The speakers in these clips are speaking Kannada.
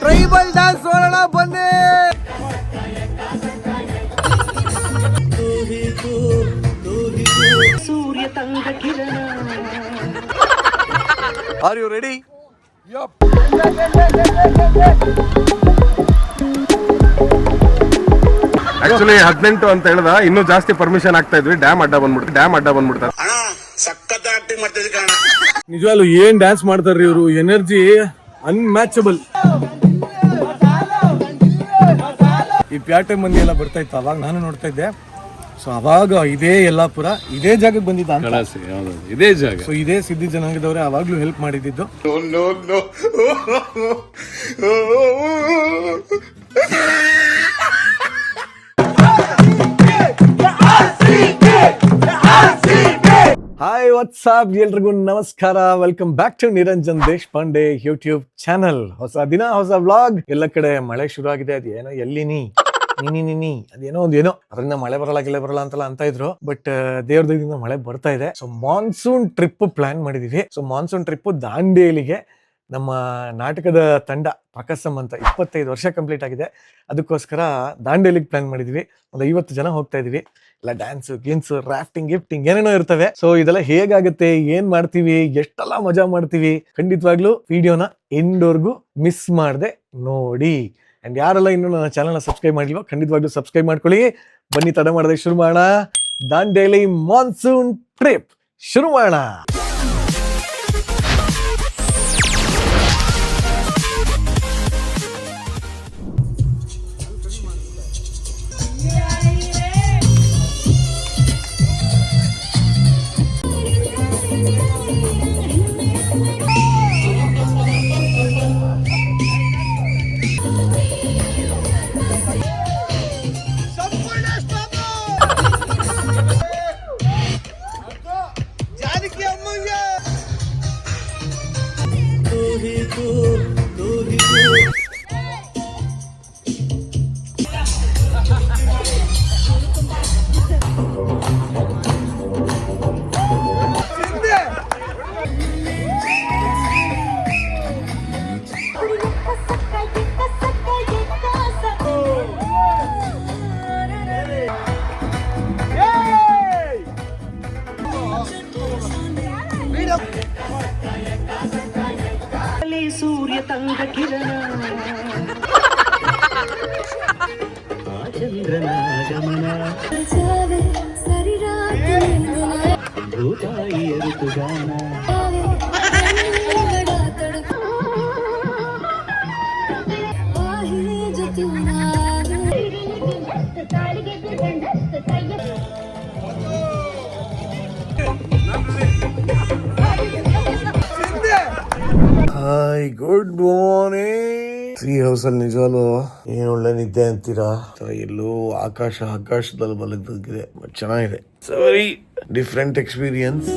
ಟ್ರೈಬಲ್ ಡ್ಯಾನ್ಸ್ ನೋಡೋಣ ಬನ್ನಿ. ಸೂರ್ಯ ತಂಗ ಕಿರಣ. Are you ready? ಆಕ್ಚುಲಿ 18 ಅಂತ ಹೇಳ್ದ, ಇನ್ನೂ ಜಾಸ್ತಿ ಪರ್ಮಿಷನ್ ಆಗ್ತಾ ಇದ್ವಿ. ಡ್ಯಾಮ್ ಅಡ್ಡ ಬಂದ್ಬಿಡ್ತಾರೆ. ನಿಜವಾಗ್ಲು ಏನ್ ಡ್ಯಾನ್ಸ್ ಮಾಡ್ತಾರ್ರಿ ಇವರು, ಎನರ್ಜಿ ಅನ್ಮ್ಯಾಚಬಲ್. ಈ ಪ್ಯಾಟೆ ಮಂದಿ ಎಲ್ಲ ಬರ್ತಾ ಇತ್ತು, ಅವಾಗ ನಾನು ನೋಡ್ತಾ ಇದ್ದೆ. ಸೊ ಅವಾಗ ಇದೇ ಯಲ್ಲಾಪುರ, ಇದೇ ಜಾಗಕ್ಕೆ ಬಂದಿದ್ದ, ಇದೇ ಜಾಗ. ಸೊ ಇದೇ ಸಿದ್ಧಿ ಜನಾಂಗದವ್ರೆ ಅವಾಗ್ಲೂ ಹೆಲ್ಪ್ ಮಾಡಿದ್ದು. ಹಾಯ್ ವಾಟ್ಸ್ಆಪ್, ಎಲ್ರಿಗೂ ನಮಸ್ಕಾರ. Welcome back to Niranjan Deshpande YouTube channel. ಹೊಸ ದಿನ ಹೊಸ ವ್ಲಾಗ್. ಎಲ್ಲ ಕಡೆ ಮಳೆ ಶುರು ಆಗಿದೆ. ಅದೇನೋ ಎಲ್ಲಿನಿ ಅದೇನೋ ಒಂದೇನೋ ಅದರಿಂದ ಮಳೆ ಬರಲ್ಲ ಅಂತ ಇದ್ರು. ಬಟ್ ದೇವ್ರ ದಯದಿಂದ ಮಳೆ ಬರ್ತಾ ಇದೆ. ಸೊ ಮಾನ್ಸೂನ್ ಟ್ರಿಪ್ ಪ್ಲಾನ್ ಮಾಡಿದೀವಿ. ಸೊ ಮಾನ್ಸೂನ್ ಟ್ರಿಪ್ ದಾಂಡೇಲಿಗೆ. ನಮ್ಮ ನಾಟಕದ ತಂಡ ಪ್ರಕಸಂ ಅಂತ 25 ವರ್ಷ ಕಂಪ್ಲೀಟ್ ಆಗಿದೆ. ಅದಕ್ಕೋಸ್ಕರ ದಾಂಡೇಲಿಗೆ ಪ್ಲಾನ್ ಮಾಡಿದ್ವಿ. ಒಂದು 50 ಜನ ಹೋಗ್ತಾ ಇದೀವಿ. ಎಲ್ಲ ಡ್ಯಾನ್ಸ್ ಗೇನ್ಸ್, ರಾಫ್ಟಿಂಗ್, ಗಿಫ್ಟಿಂಗ್ ಏನೇನೋ ಇರ್ತವೆ. ಸೊ ಇದೆಲ್ಲ ಹೇಗಾಗುತ್ತೆ, ಏನ್ ಮಾಡ್ತೀವಿ, ಎಷ್ಟೆಲ್ಲ ಮಜಾ ಮಾಡ್ತೀವಿ, ಖಂಡಿತವಾಗ್ಲೂ ವಿಡಿಯೋನ ಎಂಡ್ವರೆಗೂ ಮಿಸ್ ಮಾಡದೆ ನೋಡಿ. ಅಂಡ್ ಯಾರೆಲ್ಲ ಇನ್ನು ನನ್ನ ಚಾನಲ್ನ ಸಬ್ಸ್ಕ್ರೈಬ್ ಮಾಡಿಲ್ವೋ ಖಂಡಿತವಾಗ್ಲೂ ಸಬ್ಸ್ಕ್ರೈಬ್ ಮಾಡ್ಕೊಳ್ಳಿ. ಬನ್ನಿ, ತಡ ಮಾಡದೆ ಶುರು ಮಾಡೋಣ. ದಾಂಡೇಲಿ ಮಾನ್ಸೂನ್ ಟ್ರಿಪ್ ಶುರು ಮಾಡೋಣ. ಸೂರ್ಯ ತಂಗ ಕಿರಣ, ಚಂದ್ರನ ಗಮನ, ಭೂತಾಯಿಯ ಋತುಗಾನ, hi, good morning. Tree house ಅಲ್ಲಿ ನಿಜವಾಗ್ಲು ಏನ್ ಒಳ್ಳೆ ನಿದ್ದೆ ಅಂತೀರಾ. ಎಲ್ಲೋ ಆಕಾಶದಲ್ಲಿ ಮಲಗಿದೆ. ಚೆನ್ನಾಗಿದೆ. It's a very different experience.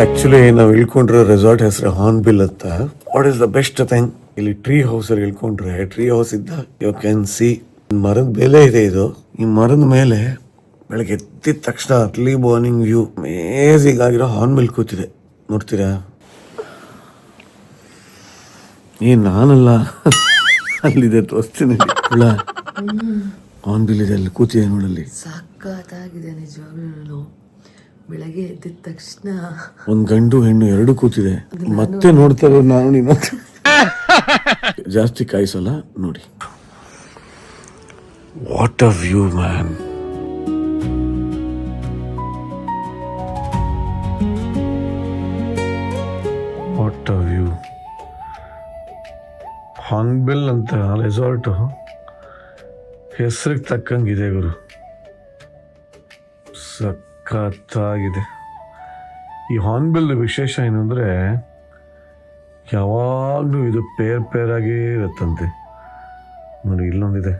Actually ನಾವು ಇಳ್ಕೊಂಡ್ರೆ ರೆಸಾರ್ಟ್ ಹೆಸರು ಹಾರ್ನ್ಬಿಲ್ ಅಂತ. What is the best thing, ಇಲ್ಲಿ ಟ್ರೀ ಹೌಸ್ ಅಲ್ಲಿ ಇಳ್ಕೊಂಡ್ರೆ, ಟ್ರೀ ಹೌಸ್ ಇದ್ದ ಯು ಕ್ಯಾನ್ ಸಿ ಮರದ ಬೆಲೆ ಇದೆ. ಇದು ಈ ಮರದ ಮೇಲೆ ಬೆಳಗ್ಗೆ ಎದ್ದಿದ ತಕ್ಷಣ ಅರ್ಲಿ ಮಾರ್ನಿಂಗ್ ವ್ಯೂ ಅಮೇಜಿಂಗ್ ಆಗಿರೋ ಹಾರ್ನ್ಬಿಲ್ ಕೂತಿದೆ. ನೋಡ್ತೀರಾ? ನಾನಲ್ಲ, ಅಲ್ಲಿದೆ ತೋರಿಸ್ತೀನಿ. ಹಾರ್ನ್ಬಿಲ್ ಇದೆ, ಅಲ್ಲಿ ಕೂತಿದೆ ನೋಡಲ್ಲಿ. ಸಖತ್ತಾಗಿದೆ ನಿಜವಾಗ್ಲೂ. ಬೆಳಗ್ಗೆ ಎದ್ದಿದ ತಕ್ಷಣ ಒಂದ್ ಗಂಡು ಹೆಣ್ಣು ಎರಡು ಕೂತಿದೆ. ಮತ್ತೆ ನೋಡ್ತಾ ಇರೋದು ನಾನು ನೀನು. ಜಾಸ್ತಿ ಕಾಯಿಸಲ್ಲ ನೋಡಿ. What a view man. What a view. Hornbill ಅಂತ ರೆಸಾರ್ಟು ಹೆಸರಿಗೆ ತಕ್ಕಂಗಿದೆ ಗುರು. ಸಖತ್ತಾಗಿದೆ. ಈ ಹಾರ್ನ್ಬಿಲ್ ವಿಶೇಷ ಏನು ಅಂದರೆ, ಯಾವಾಗಲೂ ಇದು ಪೇರ್ ಆಗೇ ಇರುತ್ತಂತೆ. ನೋಡಿ, ಇಲ್ಲೊಂದಿದೆ,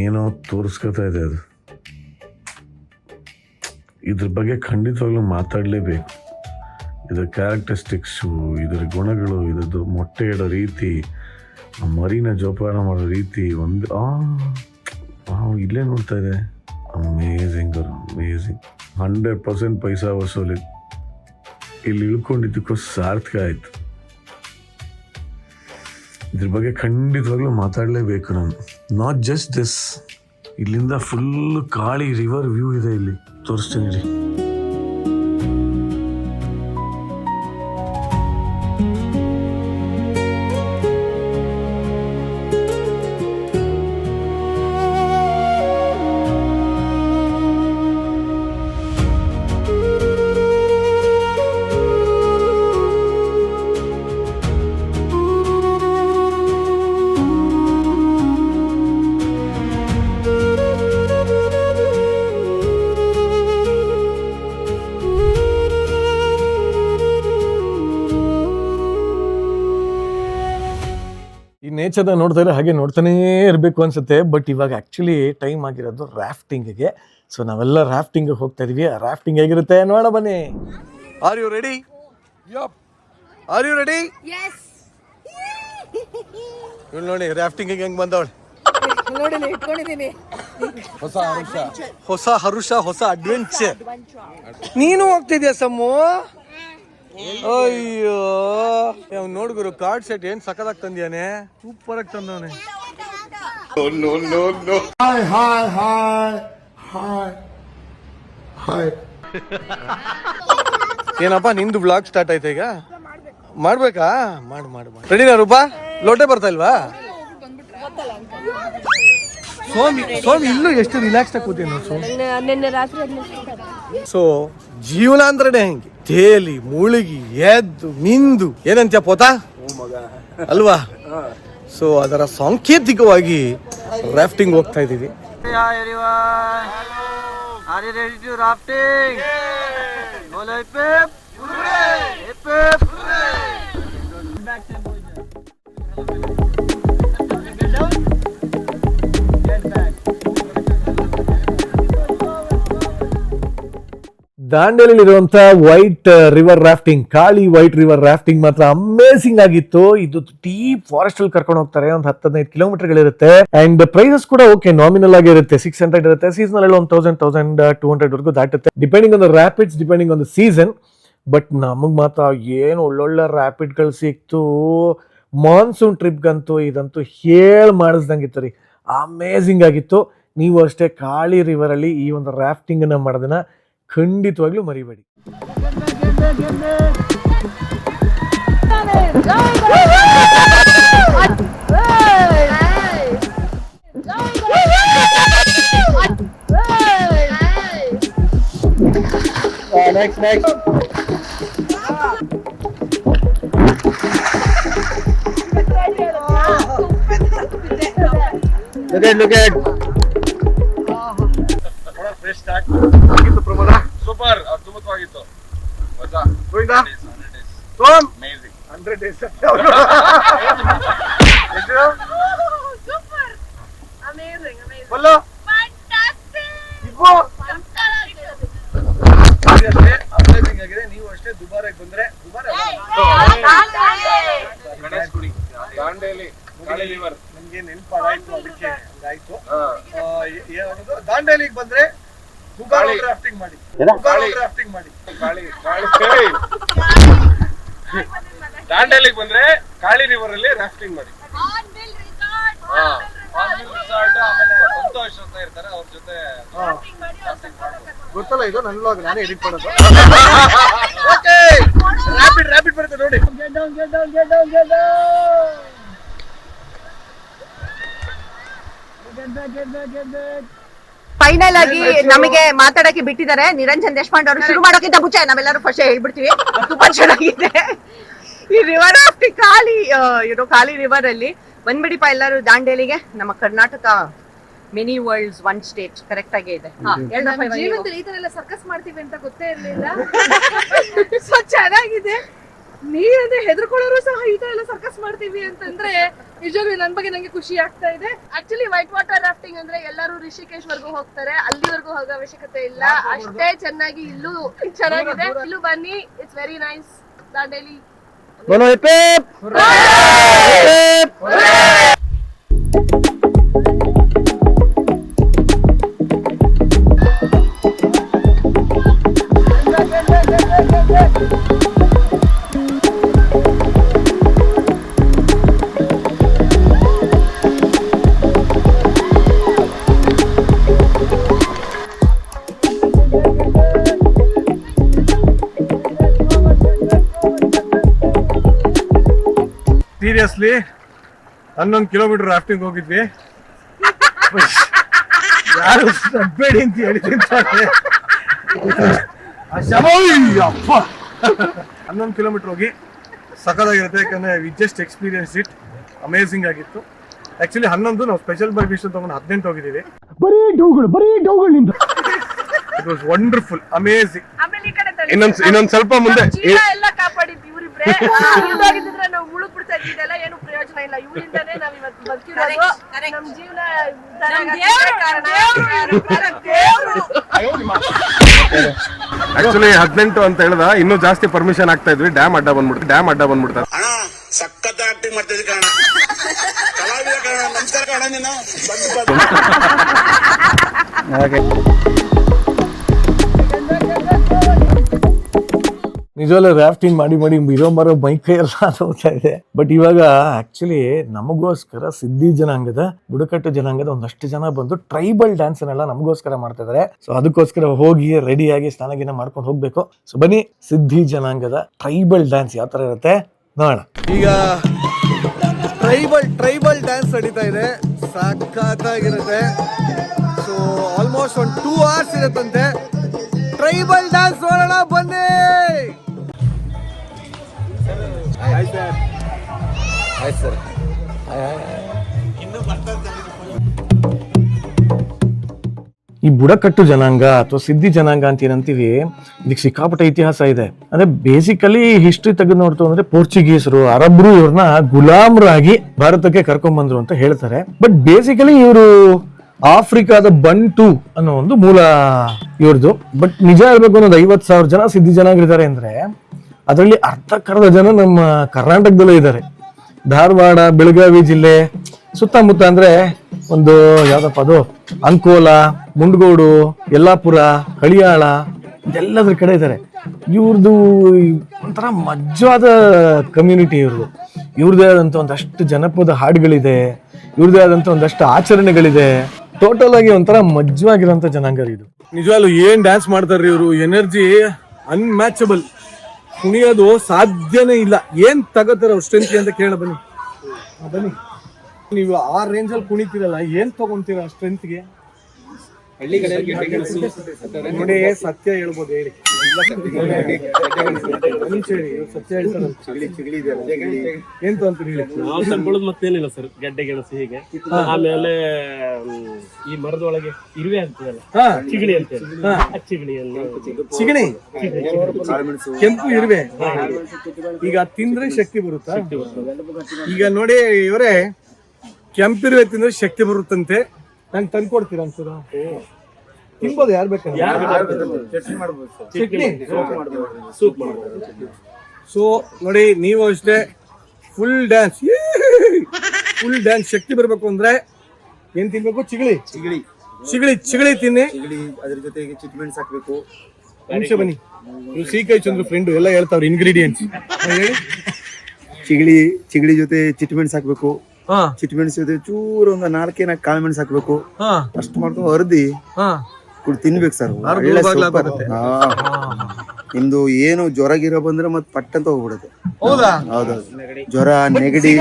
ಏನೋ ತೋರಿಸ್ಕೊತಾ ಇದೆ ಅದು. ಇದ್ರ ಬಗ್ಗೆ ಖಂಡಿತವಾಗ್ಲೂ ಮಾತಾಡಲೇಬೇಕು. ಇದರ ಕ್ಯಾರೆಕ್ಟರಿಸ್ಟಿಕ್ಸು, ಇದರ ಗುಣಗಳು, ಇದರದ್ದು ಮೊಟ್ಟೆ ಇಡೋ ರೀತಿ, ಮರಿನ ಜೋಪಾನ ಮಾಡೋ ರೀತಿ, ಒಂದು ಇಲ್ಲೇ ನೋಡ್ತಾ ಇದೆ. ಅಮೇಝಿಂಗ್. 100% ಪೈಸಾ ವಸೂಲಿ. ಇಲ್ಲಿ ಇಳ್ಕೊಂಡಿದ್ದಕ್ಕೂ ಸಾರ್ಥಕ ಆಯ್ತು. ಇದ್ರ ಬಗ್ಗೆ ಖಂಡಿತವಾಗ್ಲೂ ಮಾತಾಡಲೇಬೇಕು ನಾನು. ನಾಟ್ ಜಸ್ಟ್ ದಿಸ್, ಇಲ್ಲಿಂದ ಫುಲ್ ಕಾಳಿ ರಿವರ್ ವ್ಯೂ ಇದೆ, ಇಲ್ಲಿ ತೋರಿಸ್ತೀನಿ ರೀ. ನೇಚರ್ನ ನೋಡ್ತಾ ಇದ್ರೆ ಹಾಗೆ ನೋಡ್ತಾನೇ ಇರಬೇಕು ಅನ್ಸುತ್ತೆ. ಬಟ್ ಇವಾಗ ಆಕ್ಚುಲಿ ಟೈಮ್ ಆಗಿರೋದು ರಾಫ್ಟಿಂಗ್ಗೆ. ಸೊ ನಾವೆಲ್ಲ ರಾಫ್ಟಿಂಗ್ ಹೋಗ್ತಾ ಇದೀವಿ. ರಾಫ್ಟಿಂಗ್ ಹೇಗಿರುತ್ತೆ ನೋಡ ಬನ್ನಿ. Are you ready? Are you ready? ಇವ್ಳು ನೋಡಿ ರಾಫ್ಟಿಂಗ್ ಹೆಂಗ್ ಬಂದವಳು. ಹೊಸ ಹರುಷ, ಹೊಸ ಅಡ್ವೆಂಚರ್. ನೀನು ಹೋಗ್ತಿದ್ಯಾ ಸಮ್ಮು? ಅಯ್ಯೋ ನೋಡ್ ಗುರು, ಕಾರ್ಡ್ ಸೆಟ್ ಏನ್ ಸಖತ್ತಾಗಿ ತಂದಿಯಾನೆ, ಸೂಪರ್ ಆಗಿ ತಂದವನೆ. ಏನಪ್ಪ ನಿಂದು ಬ್ಲಾಗ್ ಸ್ಟಾರ್ಟ್ ಆಯ್ತಾ ಈಗ? ಮಾಡ್ಬೇಕಾ? ಮಾಡು. ರೆಡಿನಾ ರೂಪಾ? ಲೋಟೆ ಬರ್ತಾ ಇಲ್ವಾ? ಸೋಮಿ ಇಲ್ಲೂ ಎಷ್ಟು ರಿಲ್ಯಾಕ್ಸ್ ಆಗಿ ಕೂತೀನಿ ಸೋಮಿ. ಸೊ ಜೀವನ ಅಂದ್ರೆ ಹೆಂಗೆ ತೇಲಿ ಮುಳುಗಿ ಎದ್ದು ಮಿಂದು ಏನಂತ್ಯ ಪೋತಾ ಅಲ್ವಾ? ಸೊ ಅದರ ಸಾಂಕೇತಿಕವಾಗಿ ರಾಫ್ಟಿಂಗ್ ಹೋಗ್ತಾ ಇದೀವಿ. ದಾಂಡೇಲಿರುವಂತ white river rafting, Kali white river rafting ಮಾತ್ರ ಅಮೇಸಿಂಗ್ ಆಗಿತ್ತು. ಇದು ಡೀಪ್ ಫಾರೆಸ್ಟ್ ಅಲ್ಲಿ ಕರ್ಕೊಂಡು ಹೋಗ್ತಾರೆ. ಒಂದು 10-15 ಕಿಲೋಮೀಟರ್ಗಳಿರುತ್ತೆ. ಅಂಡ್ ಪ್ರೈಸಸ್ ಕೂಡ ಓಕೆ ನಾಮಿನಲ್ ಆಗಿ ಇರುತ್ತೆ. 600 ಇರುತ್ತೆ. ಸೀಸನ್ ಅಲ್ಲಿ 1000-1200 ವರೆಗೂ ದಾಟುತ್ತೆ, depending on the rapids, depending on the season. But ನಮಗ್ ಮಾತ್ರ ಏನು ಒಳ್ಳೊಳ್ಳೆ ರ್ಯಾಪಿಡ್ಗಳು ಸಿಕ್ತು. ಮಾನ್ಸೂನ್ ಟ್ರಿಪ್ಗಂತೂ ಇದಂತೂ ಮಾಡಿಸ್ದಂಗಿತ್ತು ರೀ. ಅಮೇಸಿಂಗ್ ಆಗಿತ್ತು. ನೀವು ಅಷ್ಟೇ ಕಾಳಿ ರಿವರ್ ಅಲ್ಲಿ ಈ ಒಂದು ರಾಫ್ಟಿಂಗ್ ಅನ್ನ ಮಾಡೋದನ್ನ ಖಂಡಿತವಾಗ್ಲೂ ಮರಿಬೇಡಿ. Next. Look at. Fresh start. Super, ಅದ್ಭುತವಾಗಿತ್ತು. ಮಜಾ. Govinda? Som? Amazing. 100 days. Super. Amazing. Ballu? Fantastic. Ibbu? Amazing ಆಗಿದೆ. ನೀವು ಅಷ್ಟೇ ದುಬಾರಿಗೆ ಬಂದ್ರೆ ಗಣೇಶ್ ಗುಡಿ, ದಾಂಡೇಲಿ, ಕಾಳಿ ರಿವರ್ ನಮ್ಗೆ ನೆನಪಾಯ್ತು, ಅದಕ್ಕೆ ಆಯ್ತು. ದಾಂಡೇಲಿಗೆ ಬಂದ್ರೆ ರಾಫ್ಟಿಂಗ್ ಮಾಡಿ. ದಾಂಡೇಲಿಗೆ ಬಂದ್ರೆ ಕಾಳಿ ರಿವರ್ ಅಲ್ಲಿ ರಾಫ್ಟಿಂಗ್ ಮಾಡಿ. ಆಮೇಲೆ ಸಂತೋಷ್ ಅಂತ ಇರ್ತಾರೆ, ಅವ್ರ ಜೊತೆ ಗೊತ್ತಲ್ಲ, ಇದು ನನ್ನ ವ್ಲಾಗ್, ನಾನೇ ಎಡಿಟ್ ಮಾಡೋದು. ರ್ಯಾಪಿಡ್ ಬರುತ್ತೆ ನೋಡಿ. ಫೈನಲ್ ಆಗಿ ನಮಗೆ ಮಾತಾಡಕ್ಕೆ ಬಿಟ್ಟಿದ್ದಾರೆ. ನಿರಂಜನ್ ದೇಶಪಾಂಡೆ ಅವರು ಶುರು ಮಾಡೋಕ್ಕಿಂತ ಮುಂಚೆ ನಾವೆಲ್ಲರೂ ಫಸ್ಟ್ ಹೇಳ್ಬಿಡ್ತೀವಿ, ತುಂಬಾ ಚೆನ್ನಾಗಿದೆ ಈ ರಿವರ್ ರಾಫ್ಟಿಂಗ್. ಕಾಳಿ ರಿವರ್ ಅಲ್ಲಿ ಬಂದ್ಬಿಡಿಪ ಎಲ್ಲರೂ ದಾಂಡೇಲಿಗೆ. ನಮ್ಮ Karnataka mini worlds one state correct ಆಗೇ ಇದೆ. ಜೀವನದಲ್ಲಿ ಈ ತರ ಎಲ್ಲ ಸರ್ಕಸ್ ಮಾಡ್ತೀವಿ ಅಂತ ಗೊತ್ತೇ ಇರ್ಲಿಲ್ಲ. ಸೊ ಚೆನ್ನಾಗಿದೆ. ನೀರಂದ್ರೆ ಹೆದರ್ಕೊಳ್ಳೋರು ಸಹ ಈ ತರ ಎಲ್ಲ ಸರ್ಕಸ್ ಮಾಡ್ತೀವಿ ಅಂತಂದ್ರೆ ನಿಜವಾಗ್ಲೂ ನನ್ ಬಗ್ಗೆ ನಂಗೆ ಖುಷಿ ಆಗ್ತಾ ಇದೆ. ಆಕ್ಚುಲಿ ವೈಟ್ ವಾಟರ್ ರಾಫ್ಟಿಂಗ್ ಅಂದ್ರೆ ಎಲ್ಲರೂ ರಿಷಿಕೇಶ್ ವರ್ಗೂ ಹೋಗ್ತಾರೆ, ಅಲ್ಲಿವರೆಗೂ ಹೋಗೋ ಅವಶ್ಯಕತೆ ಇಲ್ಲ. ಅಷ್ಟೇ ಚೆನ್ನಾಗಿ ಇಲ್ಲೂ ಚೆನ್ನಾಗಿದೆ. ಇಲ್ಲೂ ಬನ್ನಿ, it's very nice. Dandeli seriously 11 kilometre rafting ಹೋಗಿದ್ವಿ. ಯಾರು ಬೇಡಿ ಅಂತ ಹೇಳ್ತೀನಿ 11 ಕಿಲೋಮೀಟರ್ ಹೋಗಿ ಸಖತ್ತಾಗಿರುತ್ತೆ. ಯಾಕಂದ್ರೆ we just experience it, amazing ಆಗಿತ್ತು. ಆಕ್ಚುಲಿ 11 ನಾವು ಸ್ಪೆಷಲ್ ಪರ್ಮಿಷನ್ ತಗೊಂಡು 18 ಹೋಗಿದ್ದೀವಿ. It was wonderful, amazing. ಆಮೇಲೆ ಈ ಕಡೆ ಇನ್ನೊಂದ್ ಸ್ವಲ್ಪ ಮುಂದೆ ಜೀವ ಎಲ್ಲ ಕಾಪಾಡಿದ್ವಿ ಇವ್ರಿಬ್ರೆ. ಇಲ್ದಾಗಿದ್ರೆ ನಾವು ಉಳುಕ್ ಬಿಡ್ತಾ ಇದ್ದಿದ್ದೆಲ್ಲ ಏನು ಪ್ರಯೋಜನ ಇಲ್ಲ. ಇವರಿಂದಾನೇ ನಾವ್ ಇವತ್ತು ಬದುಕಿರೋದು. ನಮ್ ಜೀವನ ಆಕ್ಚುಲಿ 18 ಅಂತ ಹೇಳ್ದ, ಇನ್ನೂ ಜಾಸ್ತಿ ಪರ್ಮಿಷನ್ ಆಗ್ತಾ ಇದ್ವಿ. ಡ್ಯಾಮ್ ಅಡ್ಡ ಬಂದ್ಬಿಡ್ತಾರೆ. ಅಣ್ಣ ಸಖತ್ ಆಕ್ಟಿಂಗ್ ಮಾಡ್ತಿದ್ದೆ ಕಣ, ಕಲಾವಿದ ಕಣ. ನಮಸ್ಕಾರ ಕಣ, ನೀನು ನಿಜವಲ್ಲ ರಾಫ್ಟಿಂಗ್ ಮಾಡಿ ಮಾಡಿ ಇರೋ ಮರೋ ಮೈ ಕೈ ಎಲ್ಲ ಹೋಗ್ತಾ ಇದೆ. ಬಟ್ ಇವಾಗ ಆಕ್ಚುಲಿ ನಮಗೋಸ್ಕರ ಸಿದ್ಧಿ ಜನಾಂಗದ, ಬುಡಕಟ್ಟು ಜನಾಂಗದ ಒಂದಷ್ಟು ಜನ ಬಂದು ಟ್ರೈಬಲ್ ಡ್ಯಾನ್ಸ್ ಅನ್ನೆಲ್ಲ ನಮಗೋಸ್ಕರ ಮಾಡ್ತಾ ಇದಾರೆ. ಸೊ ಅದಕ್ಕೋಸ್ಕರ ಹೋಗಿ ರೆಡಿಯಾಗಿ ಸ್ನಾನಗಿನ ಮಾಡ್ಕೊಂಡು ಹೋಗ್ಬೇಕು. ಸೊ ಬನ್ನಿ, ಸಿದ್ಧಿ ಜನಾಂಗದ ಟ್ರೈಬಲ್ ಡ್ಯಾನ್ಸ್ ಯಾವ ತರ ಇರುತ್ತೆ ನೋಡೋಣ. ಈಗ ಟ್ರೈಬಲ್ ಡ್ಯಾನ್ಸ್ ನಡೀತಾ ಇದೆ, ಸಖತ್ತಾಗಿರುತ್ತೆ. ಸೊ ಆಲ್ಮೋಸ್ಟ್ ಒಂದು 2 hours ಇರುತ್ತಂತೆ. ಟ್ರೈಬಲ್ ಡ್ಯಾನ್ಸ್ ನೋಡೋಣ ಬನ್ನಿ. ಈ ಬುಡಕಟ್ಟು ಜನಾಂಗ ಅಥವಾ ಸಿದ್ಧಿ ಜನಾಂಗ ಅಂತ ಏನಂತೀವಿ, ಇದಕ್ಕೆ ಸಿಕ್ಕಾಪಟ್ಟೆ ಇತಿಹಾಸ ಇದೆ. ಅಂದ್ರೆ ಬೇಸಿಕಲಿ ಹಿಸ್ಟ್ರಿ ತೆಗೆದು ನೋಡ್ತು ಅಂದ್ರೆ ಪೋರ್ಚುಗೀಸರು, ಅರಬ್ರು ಇವ್ರನ್ನ ಗುಲಾಮರಾಗಿ ಭಾರತಕ್ಕೆ ಕರ್ಕೊಂಡ್ ಬಂದ್ರು ಅಂತ ಹೇಳ್ತಾರೆ. ಬಟ್ ಬೇಸಿಕಲಿ ಇವರು ಆಫ್ರಿಕಾದ ಬಂಟು ಅನ್ನೋ ಒಂದು ಮೂಲ ಇವ್ರದ್ದು. ಬಟ್ ನಿಜ ಹೇಳ್ಬೇಕು, ಒಂದು 50,000 ಜನ ಸಿದ್ಧಿ ಜನಾಂಗರಿದ್ದಾರೆ ಅಂದ್ರೆ ಅದರಲ್ಲಿ ಅರ್ಧಕ್ಕರ್ಧ ಜನ ನಮ್ಮ ಕರ್ನಾಟಕದಲ್ಲೇ ಇದ್ದಾರೆ. ಧಾರವಾಡ, ಬೆಳಗಾವಿ ಜಿಲ್ಲೆ ಸುತ್ತಮುತ್ತ ಅಂದ್ರೆ ಒಂದು ಯಾವ್ದಪ್ಪ ಅದು, ಅಂಕೋಲಾ, ಮುಂಡಗೋಡು, ಯಲ್ಲಾಪುರ, ಹಳಿಯಾಳ, ಇದೆಲ್ಲದ್ರ ಕಡೆ ಇದ್ದಾರೆ. ಇವ್ರದ್ದು ಒಂಥರ ಮಜ್ಜಾದ ಕಮ್ಯುನಿಟಿ ಇವ್ರದ್ದು. ಇವ್ರದೇ ಆದಂತ ಒಂದಷ್ಟು ಜನಪದ ಹಾಡುಗಳಿದೆ, ಇವ್ರದೇ ಆದಂತ ಒಂದಷ್ಟು ಆಚರಣೆಗಳಿದೆ. ಟೋಟಲ್ ಆಗಿ ಒಂಥರ ಮಜ್ಜವಾಗಿರೋಂಥ ಜನಾಂಗ ಇದು. ನಿಜವಾಗ್ಲು ಏನ್ ಡ್ಯಾನ್ಸ್ ಮಾಡ್ತಾರ್ರಿ ಇವರು, ಎನರ್ಜಿ ಅನ್ಮ್ಯಾಚಬಲ್. ಕುಣಿಯೋದು ಸಾಧ್ಯನೇ ಇಲ್ಲ. ಏನ್ ತಗೋತಾರ ಅವ್ರ ಸ್ಟ್ರೆಂತ್ ಅಂತ ಕೇಳ ಬನ್ನಿ. ಬನ್ನಿ, ನೀವು ಆ ರೇಂಜ್ ಅಲ್ಲಿ ಕುಣಿತೀರಲ್ಲ, ಏನ್ ತಗೊಂತೀರಾ ಸ್ಟ್ರೆಂತ್ಗೆ? ನೋಡಿ, ಸತ್ಯ ಹೇಳ್ಬೋದು ಹೇಳಿ. ಸತ್ಯ ಹೇಳ್ತಾರೆ ಎಂತ ಅಂತ ಹೇಳಿ. ನಾವು ತಗೊಳ್ಳೋದು ಮತ್ತೇನಿಲ್ಲ ಸರ್, ಗೆಡ್ಡೆ ಗೆಣಸು ಹೀಗೆ. ಆಮೇಲೆ ಈ ಮರದೊಳಗೆ ಇರುವೆ ಅಂತದಲ್ಲ, ಚಿಗಳಿ ಅಂತ ಚಿಗಳಿಯನ್ನು ಚಿಗಣಿ, ಕೆಂಪು ಇರುವೆ. ಈಗ ತಿಂದ್ರೆ ಶಕ್ತಿ ಬರುತ್ತಾ? ಈಗ ನೋಡಿ ಇವರೇ, ಕೆಂಪಿರುವೆ ತಿಂದ್ರೆ ಶಕ್ತಿ ಬರುತ್ತಂತೆ. ನಂಗೆ ತಂದ್ಕೊಡ್ತೀರಾ ಅನ್ಸದ? ತಿನ್ಬೋದು, ಯಾರು ಬೇಕಾದ್ರೆ. ಸೊ ನೋಡಿ, ನೀವು ಅಷ್ಟೇ ಫುಲ್ ಡ್ಯಾನ್ಸ್ ಶಕ್ತಿ ಬರ್ಬೇಕು ಅಂದ್ರೆ ಏನ್ ತಿನ್ಬೇಕು? ಚಿಗಳಿ ತಿನ್ನಿ. ಅದ್ರ ಜೊತೆಗೆ ಚಿಟ್ಮೆಂಟ್ಸ್ ಹಾಕ್ಬೇಕು. ನಿಮಿಷ ಬನ್ನಿ, ನೀವು ಶ್ರೀಕೈ ಚಂದ್ರ ಫ್ರೆಂಡ್ ಎಲ್ಲ ಹೇಳ್ತಾವ್ರ ಇಂಗ್ರೀಡಿಯೆಂಟ್ಸ್ ಹೇಳಿ. ಚಿಗಳಿ ಜೊತೆ ಚಿಟ್ಮೆಂಟ್ಸ್ ಹಾಕ್ಬೇಕು. ಚಿಟ್ಮೆಣಸು ಜೊತೆ ಚೂರು ಒಂದು 4 ಕಾಳು ಮೆಣಸು ಹಾಕ್ಬೇಕು. ಅಷ್ಟು ಮಾಡ್ಕೊಂಡು ಹರಿದಿ ತಿನ್ಬೇಕು ಸರ್. ನಿಮ್ದು ಏನು ಜ್ವರ ಗಿರ ಬಂದ್ರೆ ಮತ್ ಪಟ್ ಅಂತ ಹೋಗ್ಬಿಡುತ್ತೆ. ಹೌದೌದು, ಜ್ವರ, ನೆಗಡಿ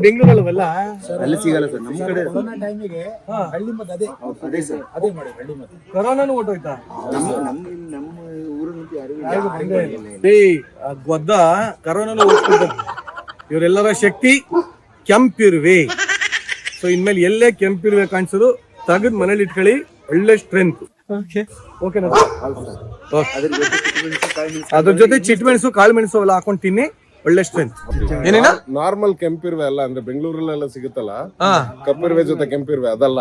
ಬೆಂಗಳೂರಲ್ಲ ಅಲ್ಲಿ ಸಿಗಲ್ಲ ಸರ್. ನಮ್ಮ ಕಡೆ ಅದೇ ಸರ್, ಕೊರೋನಾನು ಹೊಟ್ಟೋಯ್ತಾ? ನಮ್ಮ ಊರಿನಂತೂ ಯಾರಿಗೂ ಗೊದ್ದ ಕರೋನಾನು ಹೋಗ್ತದೆ. ಇವರೆಲ್ಲರ ಶಕ್ತಿ ಕೆಂಪಿರುವೆ. ಸೊ ಇನ್ಮೇಲೆ ಎಲ್ಲೇ ಕೆಂಪಿರುವೆ ಕಾಣಿಸೋದು ತೆಗೆದು ಮನೇಲಿ ಇಟ್ಕೊಳ್ಳಿ, ಒಳ್ಳೆ ಸ್ಟ್ರೆಂತ್. ಅದ್ರ ಜೊತೆ ಚಿಟ್ಮೆಣಸು, ಕಾಳು ಮೆಣಸು ಎಲ್ಲ ಹಾಕೊಂಡು ತಿನ್ನಿ, ಒಳ್ಳೆ ಸ್ಟ್ರೆಂತ್. ಏನೇನ ನಾರ್ಮಲ್ ಕೆಂಪಿರುವೆ ಅಲ್ಲ, ಅಂದ್ರೆ ಬೆಂಗಳೂರಲ್ಲೆಲ್ಲ ಸಿಗುತ್ತಲ್ಲ ಕಪ್ಪಿರುವೆ ಜೊತೆ ಕೆಂಪಿರುವೆ, ಅದಲ್ಲ.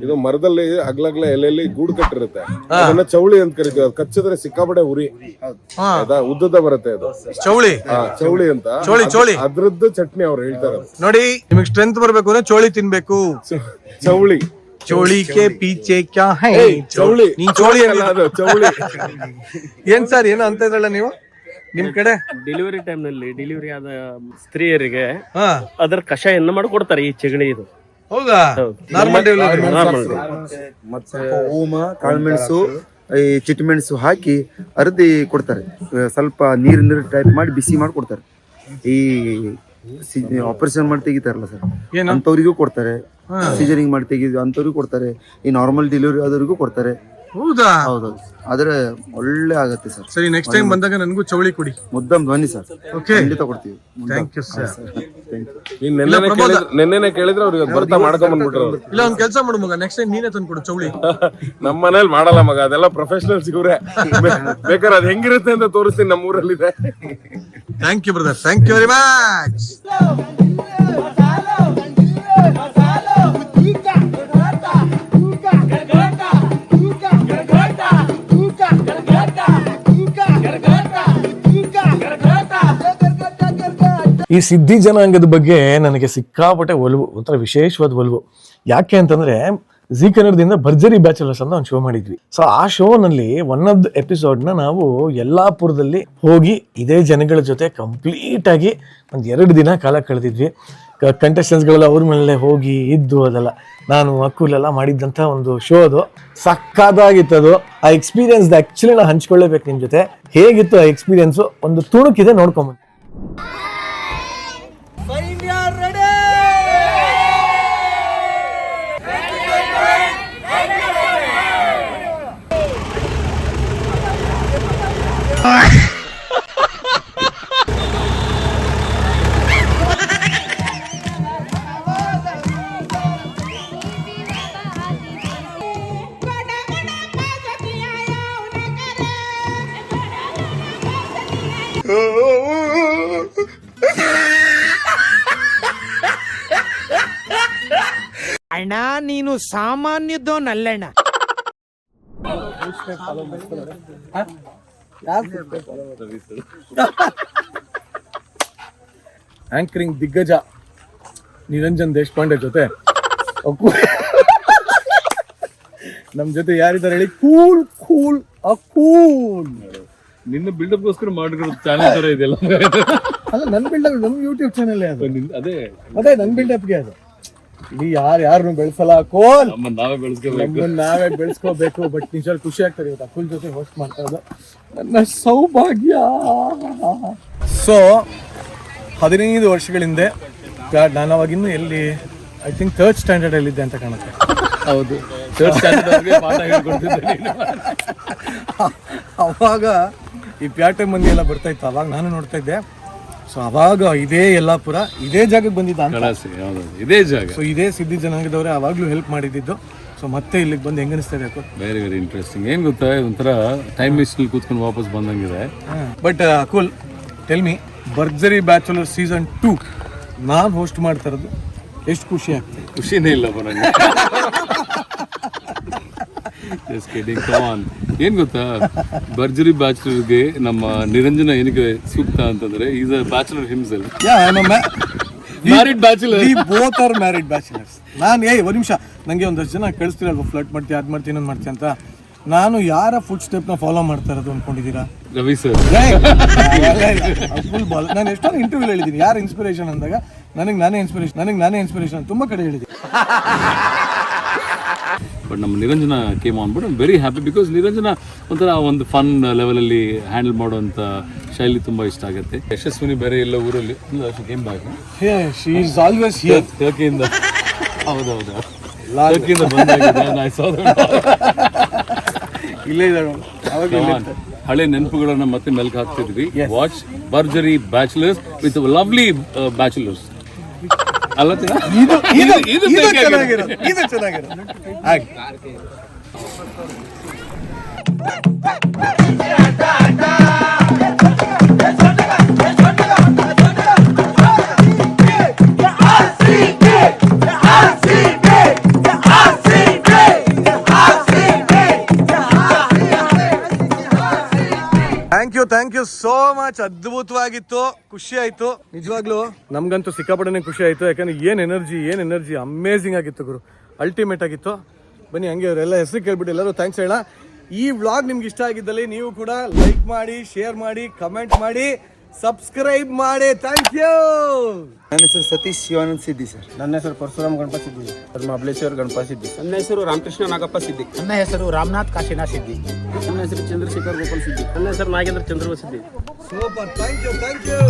ಇದು ಮರದಲ್ಲಿ ಅಗ್ಲಗ್ಲ ಎಲೆಯಲ್ಲಿ ಗೂಡು ಕಟ್ಟಿರುತ್ತೆ, ಅದನ್ನ ಚೌಳಿ ಅಂತ ಕರಿತೀವಿ. ಅದು ಕಚ್ಚಿದ್ರೆ ಸಿಕ್ಕಾಪಡೆ ಉರಿ, ಉದ್ದದ ಬರುತ್ತೆ ಅದು ಚೌಳಿ. ಚೌಳಿ ಅಂತ, ಚೋಳಿ ಅದ್ರದ್ದು ಚಟ್ನಿ ಅವ್ರು ಹೇಳ್ತಾರೆ. ನೋಡಿ, ನಿಮಗೆ ಸ್ಟ್ರೆಂತ್ ಬರ್ಬೇಕು ಅಂದ್ರೆ ಚೋಳಿ ತಿನ್ಬೇಕು. ಚೌಳಿ, ಚೋಳಿ ಕೆ ಪೀಚೆ ಕ್ಯಾ ಹೈ? ಚೌಳಿ. ನೀನ್ ಚೋಳಿ ಅಲ್ಲ, ಅದು ಚೌಳಿ. ಏನ್ ಸರ್, ಏನೋ ಅಂತ ಇದ್ರಲ್ಲ ನೀವು? ನಿಮ್ ಕಡೆ ಡೆಲಿವರಿ ಟೈಮ್ ನಲ್ಲಿ ಡೆಲಿವರಿ ಆದ ಸ್ತ್ರೀಯರಿಗೆ ಹಾ ಅದರ ಕಷಾಯನ್ನ ಮಾಡಿ ಕೊಡ್ತಾರೆ ಈ ಚಿಗಳಿ ಇದು. ಹೌದಾ ನಾರ್ಮಲ್ ಮತ್ತೆ ಓಮ ಕಾಳುಮೆಣಸು ಈ ಚಿಟ್ಟಮೆಣಸು ಹಾಕಿ ಅರ್ದಿ ಕೊಡ್ತಾರೆ. ಸ್ವಲ್ಪ ನೀರು ಟೈಪ್ ಮಾಡಿ ಬಿಸಿ ಮಾಡಿ ಕೊಡ್ತಾರೆ. ಈ ಆಪರೇಷನ್ ಮಾಡಿ ತೆಗಿತಾರಲ್ಲ ಸರ್, ಅಂತವ್ರಿಗೂ ಕೊಡ್ತಾರೆ. ಸಿಜರಿಂಗ್ ಮಾಡಿ ತೆಗಿದು ಅಂತವ್ರಿಗೂ ಕೊಡ್ತಾರೆ. ಈ ನಾರ್ಮಲ್ ಡೆಲಿವರಿ ಆದವ್ರಿಗೂ ಕೊಡ್ತಾರೆ. ಹೌದಾ? ಹೌದೌದು, ಆದ್ರೆ ಒಳ್ಳೆ ಆಗತ್ತೆ ಸರ್. ಸರಿ, ನೆಕ್ಸ್ಟ್ ಟೈಮ್ ಬಂದಾಗ ನನಗೂ ಚೌಳಿ ಕೊಡಿ. ಮುದ್ದಮ್ ಧ್ವನಿ ಸರ್. ಓಕೆ, ಖಂಡಿತ ಕೊಡ್ತೀವಿ. Thank you sir. ನೆನ್ನೆನೆ ಕೇಳಿದ್ರೆ ಅವ್ರಿಗೆ ಬರ್ತಾ ಮಾಡ್ಕೊಂಡ್ ಬಂದ್ಬಿಟ್ರು. ಇಲ್ಲ, ಒಂದ್ ಕೆಲಸ ಮಾಡು ಮಗ, ನೆಕ್ಸ್ಟ್ ಟೈಮ್ ನೀನೇ ತಂದ್ಕೊಡು ಚೌಳಿ. ನಮ್ಮ ಮನೇಲಿ ಮಾಡಲ್ಲ ಮಗ, ಅದೆಲ್ಲ ಪ್ರೊಫೆಷನಲ್ಸ್ ಇವ್ರೆ. ಬೇಕಾದ್ರೆ ಅದ್ ಹೆಂಗಿರುತ್ತೆ ಅಂತ ತೋರಿಸ್ತೀನಿ, ನಮ್ಮೂರಲ್ಲಿದೆ. Thank you brother, thank you very much. ಈ ಸಿದ್ಧಿ ಜನಾಂಗದ ಬಗ್ಗೆ ನನಗೆ ಸಿಕ್ಕಾಪಟ್ಟೆ ಒಲವು, ಒಂಥರ ವಿಶೇಷವಾದ ಒಲವು. ಯಾಕೆ ಅಂತಂದ್ರೆ ಜಿ ಕನ್ನಡದಿಂದ ಭರ್ಜರಿ ಬ್ಯಾಚುಲರ್ಸ್ ಅಂತ ಒಂದು ಶೋ ಮಾಡಿದ್ವಿ. ಸೊ ಆ ಶೋನಲ್ಲಿ ಒನ್ ಆಫ್ ದ ಎಪಿಸೋಡ್ನ ನಾವು ಯಲ್ಲಾಪುರದಲ್ಲಿ ಹೋಗಿ ಇದೇ ಜನಗಳ ಜೊತೆ ಕಂಪ್ಲೀಟ್ ಆಗಿ ಒಂದು 2 ದಿನ ಕಾಲ ಕಳೆದಿದ್ವಿ. ಕಂಟೆಸ್ಟೆಂಟ್ಸ್ಗಳೆಲ್ಲ ಅವ್ರ ಮೇಲೆ ಹೋಗಿ ಇದ್ದು, ಅದೆಲ್ಲ ನಾನು ಅಕ್ಕುಲೆಲ್ಲ ಮಾಡಿದ್ದಂಥ ಒಂದು ಶೋ. ಅದು ಸಕ್ಕದಾಗಿತ್ತದು. ಆ ಎಕ್ಸ್ಪೀರಿಯನ್ಸ್ ಆ್ಯಕ್ಚುಲಿ ನಾನು ಹಂಚ್ಕೊಳ್ಳೇಬೇಕು ನಿಮ್ಮ ಜೊತೆ. ಹೇಗಿತ್ತು ಆ ಎಕ್ಸ್ಪೀರಿಯನ್ಸು? ಒಂದು ತುಣುಕಿದೆ, ನೋಡ್ಕೊಂಬಂದು. ಅಣ್ಣ, ನೀನು ಸಾಮಾನ್ಯದೋನಲ್ಲಣ್ಣ. ಆಂಕರಿಂಗ್ ದಿಗ್ಗಜ ನಿರಂಜನ್ ದೇಶಪಾಂಡೆ ಜೊತೆ ನಮ್ ಜೊತೆ ಯಾರಿದ್ದಾರೆ ಹೇಳಿ? Cool cool cool. ನಿನ್ನ ಬಿಲ್ಡಪ್ ಗೋಸ್ಕರ ಮಾಡಿರೋ ಚಾನೆಲ್ ತರ ಇದೆಲ್ಲ. ಅಲ್ಲ, ನನ್ ಬಿಲ್ಡಪ್ ನಮ್ ಯೂಟ್ಯೂಬ್ ಚಾನೆಲ್ ಅದು. ಅದೇ ಅದೇ ನನ್ ಬಿಲ್ಡಪ್ಗೆ ಅದು. ಇಲ್ಲಿ ಯಾರನ್ನು ಬೆಳೆಸಲ್ಲ, ಕೋಲ್ ನಾವೇ ಬೆಳೆಸ್ಕೋಬೇಕು, ನಾವೇ ಬೆಳೆಸ್ಕೋಬೇಕು. ಬಟ್ ನಿಜ ಖುಷಿ ಆಗ್ತದೆ ಇವತ್ತು ಅಕುಲ್ ಜೊತೆ ಹೋಸ್ಟ್ ಮಾಡ್ತಾ ಇರೋದು ನನ್ನ ಸೌಭಾಗ್ಯ. ಸೊ 15 ವರ್ಷಗಳ ಹಿಂದೆ ನಾನು ಅವಾಗಿನ್ನು ಎಲ್ಲಿ, ಐ ಥಿಂಕ್ 3rd ಸ್ಟ್ಯಾಂಡರ್ಡ್ ಅಲ್ಲಿ ಇದ್ದೆ ಅಂತ ಕಾಣುತ್ತೆ. ಹೌದು, 3rd ಸ್ಟ್ಯಾಂಡರ್ಡ್ ಪಾಠ ಹೇಳ್ಕೊಡ್ತಿದ್ದೆ. ಅವಾಗ ಈ ಪ್ಯಾಟೆ ಮಂದಿ ಎಲ್ಲ ಬರ್ತಾ ಇತ್ತು, ಅವಾಗ ನಾನು ನೋಡ್ತಾ ಇದ್ದೆ. ಸೊ ಅವಾಗ ಇದೇ ಯಲ್ಲಾಪುರ, ಇದೇ ಜಾಗಕ್ಕೆ ಬಂದಿದ್ದ ಅಂತ. ಇದೇ ಜಾಗ. ಸೊ ಇದೇ ಸಿದ್ಧಿ ಜನಾಂಗದವರೇ ಅವಾಗ್ಲೂ ಹೆಲ್ಪ್ ಮಾಡಿದ್ದು. ಸೊ ಮತ್ತೆ ಇಲ್ಲಿಗೆ ಬಂದು ಹೆಂಗ ಅನಿಸ್ತಾ ಇದೆ? Very very interesting. ಏನ್ ಗೊತ್ತಾ, ಒಂಥರ ಟೈಮ್ ಮಿಷನ್ ಕೂತ್ಕೊಂಡು ವಾಪಸ್ ಬಂದಂಗಿದೆ. ಬಟ್ ಅಕುಲ್, ಟೆಲ್ ಮಿ, ಭರ್ಜರಿ ಬ್ಯಾಚುಲರ್ ಸೀಸನ್ 2 ನಾನು ಹೋಸ್ಟ್ ಮಾಡ್ತಾ ಇರೋದು ಎಷ್ಟು ಖುಷಿ ಆಗ್ತದೆ? ಖುಷಿನೇ ಇಲ್ಲ ನನಗೆ. ಏನ್ ಗೊತ್ತಾ, ಭರ್ಜರಿ ಬ್ಯಾಚುಲರ್ಗೆ ನಮ್ಮ ನಿರಂಜನ ಏನಕ್ಕೆ ಸೂಕ್ತ ಅಂತಂದ್ರೆ is a bachelor himself. Married bachelor. We both are married bachelors. ನಾನು ಒಂದು ನಿಮಿಷ, ನಂಗೆ ಒಂದಷ್ಟು ಜನ ಕಳಿಸ್ತೀರಲ್ವ, ಫ್ಲರ್ಟ್ ಮಾಡ್ತೀಯ, ಅದ್ ಮಾಡ್ತೀನಿ, ಇನ್ನೊಂದು ಮಾಡ್ತೀನಿ ಅಂತ. ನಾನು ಯಾರ ಫುಡ್ ಸ್ಟೆಪ್ನ ಫಾಲೋ ಮಾಡ್ತಾ ಇರೋದು ಅನ್ಕೊಂಡಿದ್ದೀರಾ? ರವಿ ಸರ್. Full ball. ನಾನು ಎಷ್ಟೊಂದು ಇಂಟರ್ವ್ಯೂ ಹೇಳಿದ್ದೀನಿ, ಯಾರು ಇನ್ಸ್ಪಿರೇಷನ್ ಅಂದಾಗ ನನಗೆ ನಾನೇ ಇನ್ಸ್ಪಿರೇಷನ್ ತುಂಬಾ ಕಡೆ ಹೇಳಿದ್ದೀನಿ. ಬಟ್ ನಮ್ಮ Niranjana came on but I am very happy because Niranjana ಒಂಥರ ಒಂದು ಫನ್ ಲೆವೆಲಲ್ಲಿ ಹ್ಯಾಂಡಲ್ ಮಾಡುವಂಥ ಶೈಲಿ ತುಂಬ ಇಷ್ಟ ಆಗುತ್ತೆ. ಯಶಸ್ವಿನಿ ಬೇರೆ ಎಲ್ಲ ಊರಲ್ಲಿ game back she is always here. ಟರ್ಕಿಯಿಂದ. ಹೌದೌದು, ಟರ್ಕಿಯಿಂದ ಬಂದಾಗಿದೆ. ಇಲ್ಲೇ ಇದ್ದಾಳೆ. ಹಳೆ ನೆನಪುಗಳನ್ನ ಮತ್ತೆ ಮೆಲ್ಕ್ ಹಾಕ್ತಿದ್ವಿ. Watch Bharjari bachelors with lovely bachelors. ಅಲ್ಲ, ಇದು ಚೆನ್ನಾಗಿರೋದು. Thank you so much. ಅದ್ಭುತವಾಗಿತ್ತು, ಖುಷಿ ಆಯ್ತು ನಿಜವಾಗ್ಲೂ. ನಮ್ಗಂತೂ ಸಿಕ್ಕಾಪಟ್ಟೆ ಖುಷಿ ಆಯ್ತು. ಯಾಕಂದ್ರೆ ಏನ್ ಎನರ್ಜಿ ಅಮೇಝಿಂಗ್ ಆಗಿತ್ತು ಗುರು, ಅಲ್ಟಿಮೇಟ್ ಆಗಿತ್ತು. ಬನ್ನಿ ಹಂಗೆ ಅವರೆಲ್ಲ ಹೆಸರು ಕೇಳ್ಬಿಟ್ಟು ಎಲ್ಲರೂ ಥ್ಯಾಂಕ್ಸ್ ಹೇಳ. ಈ ವ್ಲಾಗ್ ನಿಮ್ಗೆ ಇಷ್ಟ ಆಗಿದ್ದಲ್ಲಿ ನೀವು ಕೂಡ ಲೈಕ್ ಮಾಡಿ, ಶೇರ್ ಮಾಡಿ, ಕಮೆಂಟ್ ಮಾಡಿ, ಸಬ್ಸ್ಕ್ರೈಬ್ ಮಾಡಿ. Thank you. ನನ್ನ ಹೆಸರು ಸತೀಶ್ ಶಿವಾನಂದ್ ಸಿದ್ದಿ ಸರ್. ನನ್ನ ಹೆಸರು ಪರಶುರಾಮ್ ಗಣಪತಿ ಸಿದ್ದಿ. ಮಹಾಬಲೇಶ್ವರ ಗಣಪತಿ ಸಿದ್ದಿ. ನನ್ನ ಹೆಸರು ರಾಮಕೃಷ್ಣ ನಾಗಪ್ಪ ಸಿದ್ದಿ. ನನ್ನ ಹೆಸರು ರಾಮನಾಥ್ ಕಾಶಿನಾಥ್ ಸಿದ್ದಿ. ನನ್ನ ಹೆಸರು ಚಂದ್ರಶೇಖರ್ ಗೋಪಾಲ್ ಸಿದ್ದಿ. ನನ್ನ ಹೆಸರು Nagendra Chandra Siddi. Super. Thank you, thank you.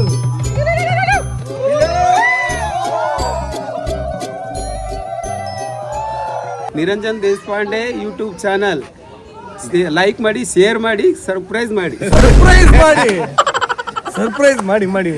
Niranjan Deshpande YouTube channel like ಮಾಡಿ, ಶೇರ್ ಮಾಡಿ, ಸರ್ಪ್ರೈಸ್ ಮಾಡಿ. ಸರ್ಪ್ರೈಸ್ ಮಾಡಿ.